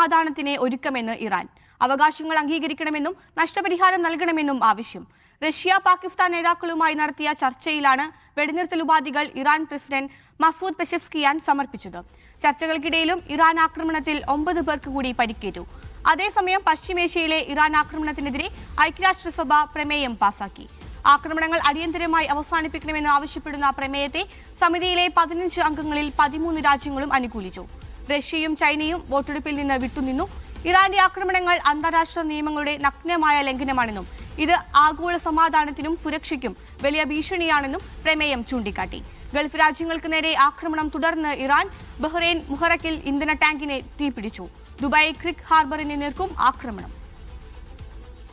സമാധാനത്തിന് ഒരുക്കമെന്ന് ഇറാൻ. അവകാശങ്ങൾ അംഗീകരിക്കണമെന്നും നഷ്ടപരിഹാരം നൽകണമെന്നും ആവശ്യം. റഷ്യ പാകിസ്ഥാൻ നേതാക്കളുമായി നടത്തിയ ചർച്ചയിലാണ് വെടിനിർത്തൽ ഉപാധികൾ ഇറാൻ പ്രസിഡന്റ് മസൂദ് പെഷെസ്കിയാൻ സമർപ്പിച്ചത്. ചർച്ചകൾക്കിടയിലും ഇറാൻ ആക്രമണത്തിൽ 9 പേർക്ക് കൂടി പരിക്കേറ്റു. അതേസമയം പശ്ചിമേഷ്യയിലെ ഇറാൻ ആക്രമണത്തിനെതിരെ ഐക്യരാഷ്ട്രസഭ പ്രമേയം പാസാക്കി. ആക്രമണങ്ങൾ അടിയന്തരമായി അവസാനിപ്പിക്കണമെന്ന് ആവശ്യപ്പെടുന്ന പ്രമേയത്തെ സമിതിയിലെ 15 അംഗങ്ങളിൽ 13 രാജ്യങ്ങളും അനുകൂലിച്ചു. റഷ്യയും ചൈനയും വോട്ടെടുപ്പിൽ നിന്ന് വിട്ടുനിന്നു. ഇറാന്റെ ആക്രമണങ്ങൾ അന്താരാഷ്ട്ര നിയമങ്ങളുടെ നഗ്നമായ ലംഘനമാണെന്നും ഇത് ആഗോള സമാധാനത്തിനും സുരക്ഷയ്ക്കും വലിയ ഭീഷണിയാണെന്നും പ്രമേയം ചൂണ്ടിക്കാട്ടി. ഗൾഫ് രാജ്യങ്ങൾക്ക് നേരെ ആക്രമണം തുടർന്ന് ഇറാൻ ബഹ്റൈൻ മുഹറക്കിൽ ഇന്ധന ടാങ്കിനെ തീപിടിച്ചു. ദുബായ് ക്രിക്ക് ഹാർബറിന് നേർക്കും ആക്രമണം.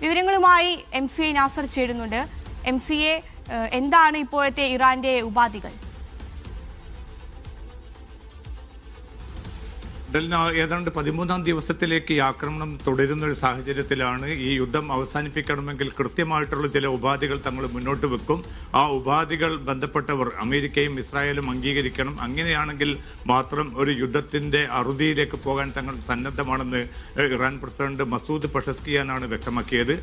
വിവരങ്ങളുമായി MCA നാസർ ചേരുന്നുണ്ട്. MCA, എന്താണ് ഇപ്പോഴത്തെ ഇറാന്റെ ഉപാധികൾ? ഏതാണ്ട് 13ാം ദിവസത്തിലേക്ക് ഈ ആക്രമണം തുടരുന്ന ഒരു സാഹചര്യത്തിലാണ് ഈ യുദ്ധം അവസാനിപ്പിക്കണമെങ്കിൽ കൃത്യമായിട്ടുള്ള ചില ഉപാധികൾ തങ്ങൾ മുന്നോട്ട് വെക്കും. ആ ഉപാധികൾ ബന്ധപ്പെട്ടവർ അമേരിക്കയും ഇസ്രായേലും അംഗീകരിക്കണം. അങ്ങനെയാണെങ്കിൽ മാത്രം ഒരു യുദ്ധത്തിന്റെ അറുതിയിലേക്ക് പോകാൻ തങ്ങൾ സന്നദ്ധമാണെന്ന് ഇറാൻ പ്രസിഡന്റ് മസൂദ് പെഷെസ്കിയാനാണ് വ്യക്തമാക്കിയത്.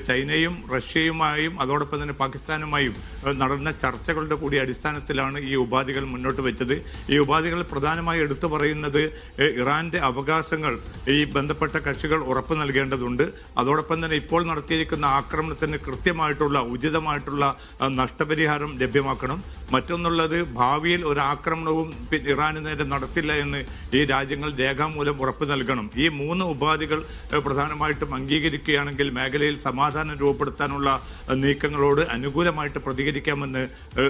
ചൈനയും റഷ്യയുമായും അതോടൊപ്പം തന്നെ പാകിസ്ഥാനുമായും നടന്ന ചർച്ചകളുടെ കൂടി അടിസ്ഥാനത്തിലാണ് ഈ ഉപാധികൾ മുന്നോട്ട് വെച്ചത്. ഈ ഉപാധികൾ പ്രധാനമായി എടുത്തു പറയുന്നത് ഇറാന്റെ അവകാശങ്ങൾ ഈ ബന്ധപ്പെട്ട കക്ഷികൾ ഉറപ്പു നൽകേണ്ടതുണ്ട്. അതോടൊപ്പം തന്നെ ഇപ്പോൾ നടത്തിയിരിക്കുന്ന ആക്രമണത്തിന് കൃത്യമായിട്ടുള്ള ഉചിതമായിട്ടുള്ള നഷ്ടപരിഹാരം ലഭ്യമാക്കണം. മറ്റൊന്നുള്ളത്, ഭാവിയിൽ ഒരു ആക്രമണവും ഇറാന് നേരെ നടത്തില്ല എന്ന് ഈ രാജ്യങ്ങൾ രേഖാമൂലം ഉറപ്പു നൽകണം. ഈ 3 ഉപാധികൾ പ്രധാനമായിട്ടും അംഗീകരിക്കുകയാണെങ്കിൽ മേഖലയിൽ സമാധാനം രൂപപ്പെടുത്താനുള്ള നീക്കങ്ങളോട് അനുകൂലമായിട്ട് പ്രതികരിക്കാമെന്ന്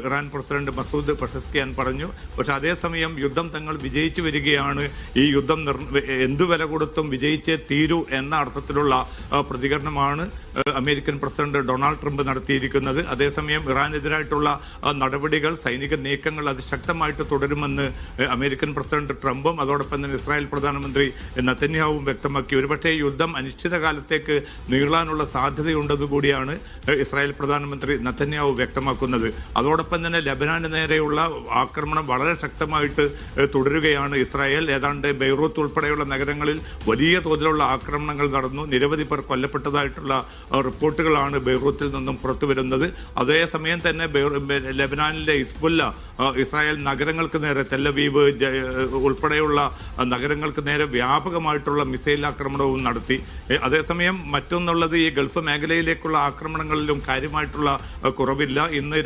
ഇറാൻ പ്രസിഡന്റ് മസൂദ് പെഷെസ്കിയാൻ പറഞ്ഞു. പക്ഷെ അതേസമയം യുദ്ധം തങ്ങൾ വിജയിച്ചു വരികയാണ്, ഈ യുദ്ധം എന്തു വില കൊടുത്തും വിജയിച്ചേ തീരൂ എന്ന അർത്ഥത്തിലുള്ള പ്രതികരണമാണ് അമേരിക്കൻ പ്രസിഡന്റ് ഡൊണാൾഡ് ട്രംപ് നടത്തിയിരിക്കുന്നത്. അതേസമയം ഇറാനെതിരായിട്ടുള്ള നടപടികൾ, സൈനിക നീക്കങ്ങൾ അതിശക്തമായിട്ട് തുടരുമെന്ന് അമേരിക്കൻ പ്രസിഡന്റ് ട്രംപും അതോടൊപ്പം തന്നെ ഇസ്രായേൽ പ്രധാനമന്ത്രി നെതന്യാഹുവും വ്യക്തമാക്കി. ഒരുപക്ഷെ യുദ്ധം അനിശ്ചിതകാലത്തേക്ക് നീളാനുള്ള സാധ്യതയുണ്ടെന്നുകൂടിയാണ് ഇസ്രായേൽ പ്രധാനമന്ത്രി നെതന്യാഹു വ്യക്തമാക്കുന്നത്. അതോടൊപ്പം തന്നെ ലബനാന് നേരെയുള്ള ആക്രമണം വളരെ ശക്തമായിട്ട് തുടരുകയാണ് ഇസ്രായേൽ. ഏതാണ്ട് ബെയ്റൂത്ത് ഉൾപ്പെടെയുള്ള നഗരങ്ങളിൽ വലിയ തോതിലുള്ള ആക്രമണങ്ങൾ നടന്നു. നിരവധി പേർ കൊല്ലപ്പെട്ടതായിട്ടുള്ള റിപ്പോർട്ടുകളാണ് ബെയ്റൂത്തിൽ നിന്നും പുറത്തുവരുന്നത്. അതേസമയം തന്നെ ലെബനാനിലെ ഹിസ്ബുല്ല ഇസ്രായേൽ നഗരങ്ങൾക്ക് നേരെ, തെല്ലവീവ് ഉൾപ്പെടെയുള്ള നഗരങ്ങൾക്ക് നേരെ വ്യാപകമായിട്ടുള്ള മിസൈൽ ആക്രമണവും നടത്തി. അതേസമയം മറ്റൊന്നുള്ളത്, ഈ ഗൾഫ് മേഖലയിലേക്കുള്ള ആക്രമണങ്ങളിലും കാര്യമായിട്ടുള്ള കുറവില്ല. ഇന്നലെ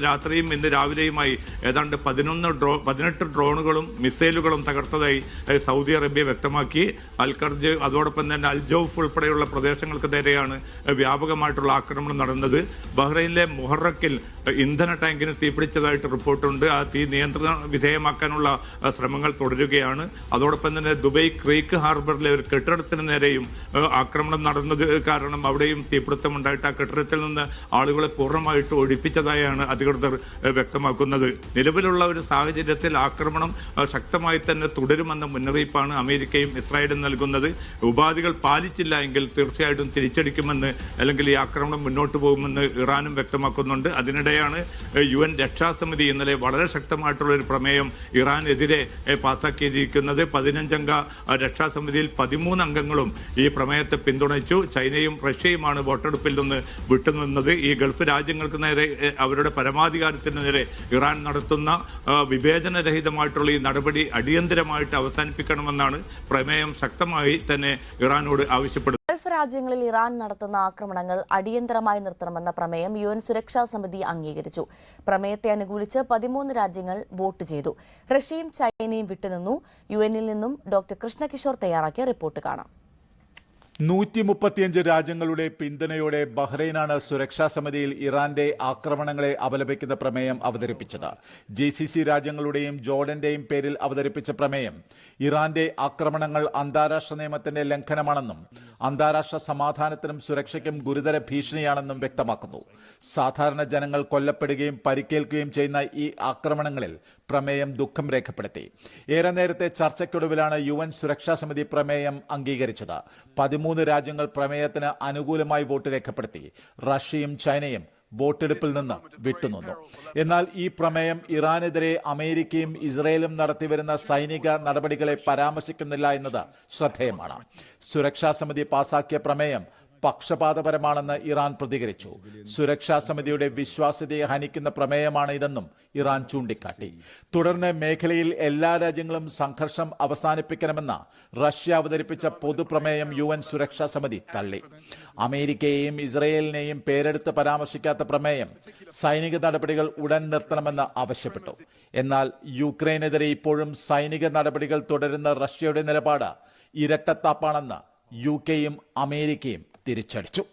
രാത്രിയും ഇന്ന് രാവിലെയുമായി ഏതാണ്ട് 18 ഡ്രോണുകളും മിസൈലുകളും തകർത്തതായി സൗദി അറേബ്യ വ്യക്തമാക്കി. അൽഖർജ് അതോടൊപ്പം തന്നെ അൽജൌഫ് ഉൾപ്പെടെയുള്ള പ്രദേശങ്ങൾക്ക് നേരെയാണ് വ്യാപകമായിട്ടുള്ള ആക്രമണം നടന്നത്. ബഹ്റൈനിലെ മുഹറക്കിൽ ഇന്ധന ടാങ്കിന് തീപിടിച്ചതായിട്ട് റിപ്പോർട്ടുണ്ട്. ആ തീ നിയന്ത്രണ വിധേയമാക്കാനുള്ള ശ്രമങ്ങൾ തുടരുകയാണ്. അതോടൊപ്പം തന്നെ ദുബായ് ക്രീക്ക് ഹാർബറിലെ ഒരു കെട്ടിടത്തിന് നേരെയും ആക്രമണം നടന്നത് കാരണം അവിടെയും തീപിടുത്തമുണ്ടായിട്ട് ആ കെട്ടിടത്തിൽ നിന്ന് ആളുകളെ പൂർണ്ണമായിട്ട് ഒഴിപ്പിച്ചതായാണ് അധികൃതർ വ്യക്തമാക്കുന്നത്. നിലവിലുള്ള ഒരു സാഹചര്യത്തിൽ ആക്രമണം ശക്തമായി തന്നെ തുടരുമെന്ന മുന്നറിയിപ്പാണ് അമേരിക്കയും ഇസ്രായേലും നൽകുന്നത്. ഉപാധികൾ പാലിച്ചില്ല എങ്കിൽ തീർച്ചയായിട്ടും തിരിച്ചടിക്കുമെന്ന്, അല്ലെങ്കിൽ ഈ ആക്രമണം മുന്നോട്ട് പോകുമെന്ന് ഇറാനും വ്യക്തമാക്കുന്നുണ്ട്. അതിനിടെയാണ് UN രക്ഷാസമിതി ഇന്നലെ വളരെ ശക്തമായിട്ടുള്ള ഒരു പ്രമേയം ഇറാനെതിരെ പാസാക്കിയിരിക്കുന്നത്. 15 അംഗ രക്ഷാസമിതിയിൽ 13 അംഗങ്ങളും ഈ പ്രമേയത്തെ പിന്തുണച്ചു. ചൈനയും റഷ്യയുമാണ് വോട്ടെടുപ്പിൽ നിന്ന് വിട്ടുനിന്നത്. ഈ ഗൾഫ് രാജ്യങ്ങൾക്ക് നേരെ, അവരുടെ പരമാധികാരത്തിന് നേരെ ഇറാൻ നടത്തുന്ന വിവേചനരഹിതമായിട്ടുള്ള ഈ നടപടി അടിയന്തരമായിട്ട് അവസാനിപ്പിക്കണമെന്നാണ് പ്രമേയം ശക്തമായി തന്നെ ഇറാനോട് ആവശ്യപ്പെടുന്നത്. ഗൾഫ് രാജ്യങ്ങളിൽ ഇറാൻ നടത്തുന്ന ആക്രമണങ്ങൾ അടിയന്തരമായി നിർത്തണമെന്ന പ്രമേയം UN സുരക്ഷാ സമിതി അംഗീകരിച്ചു. പ്രമേയത്തെ അനുകൂലിച്ച് 13 രാജ്യങ്ങൾ വോട്ട് ചെയ്തു. റഷ്യയും ചൈനയും വിട്ടുനിന്നു. UNൽ നിന്നും ഡോക്ടർ കൃഷ്ണകിഷോർ തയ്യാറാക്കിയ റിപ്പോർട്ട് കാണാം. 135 രാജ്യങ്ങളുടെ പിന്തുണയോടെ ബഹ്റൈനാണ് സുരക്ഷാ സമിതിയിൽ ഇറാന്റെ ആക്രമണങ്ങളെ അപലപിക്കുന്ന പ്രമേയം അവതരിപ്പിച്ചത്. GCC രാജ്യങ്ങളുടെയും ജോർഡന്റെയും പേരിൽ അവതരിപ്പിച്ച പ്രമേയം ഇറാന്റെ ആക്രമണങ്ങൾ അന്താരാഷ്ട്ര നിയമത്തിന്റെ ലംഘനമാണെന്നും അന്താരാഷ്ട്ര സമാധാനത്തിനും സുരക്ഷയ്ക്കും ഗുരുതര ഭീഷണിയാണെന്നും വ്യക്തമാക്കുന്നു. സാധാരണ ജനങ്ങൾ കൊല്ലപ്പെടുകയും പരിക്കേൽക്കുകയും ചെയ്യുന്ന ഈ ആക്രമണങ്ങളിൽ പ്രമേയം ദുഃഖം രേഖപ്പെടുത്തി. ഏറെ നേരത്തെ ചർച്ചയ്ക്കൊടുവിലാണ് UN സുരക്ഷാ സമിതി പ്രമേയം അംഗീകരിച്ചത്. 13 രാജ്യങ്ങൾ പ്രമേയത്തിന് അനുകൂലമായി വോട്ട് രേഖപ്പെടുത്തി. റഷ്യയും ചൈനയും വോട്ടെടുപ്പിൽ നിന്ന് വിട്ടുനിന്നു. എന്നാൽ ഈ പ്രമേയം ഇറാനെതിരെ അമേരിക്കയും ഇസ്രയേലും നടത്തിവരുന്ന സൈനിക നടപടികളെ പരാമർശിക്കുന്നില്ല എന്നത് ശ്രദ്ധേയമാണ്. സുരക്ഷാ സമിതി പാസാക്കിയ പ്രമേയം പക്ഷപാതപരമാണെന്ന് ഇറാൻ പ്രതികരിച്ചു. സുരക്ഷാ സമിതിയുടെ വിശ്വാസ്യതയെ ഹനിക്കുന്ന പ്രമേയമാണ് ഇതെന്നും ഇറാൻ ചൂണ്ടിക്കാട്ടി. തുടർന്ന് മേഖലയിൽ എല്ലാ രാജ്യങ്ങളും സംഘർഷം അവസാനിപ്പിക്കണമെന്ന റഷ്യ അവതരിപ്പിച്ച പൊതുപ്രമേയം UN സുരക്ഷാ സമിതി തള്ളി. അമേരിക്കയെയും ഇസ്രയേലിനെയും പേരെടുത്ത് പരാമർശിക്കാത്ത പ്രമേയം സൈനിക നടപടികൾ ഉടൻ നിർത്തണമെന്ന് ആവശ്യപ്പെട്ടു. എന്നാൽ യുക്രൈനെതിരെ ഇപ്പോഴും സൈനിക നടപടികൾ തുടരുന്ന റഷ്യയുടെ നിലപാട് ഇരട്ടത്താപ്പാണെന്ന് UK യും അമേരിക്കയും തിരിച്ചടിച്ചു.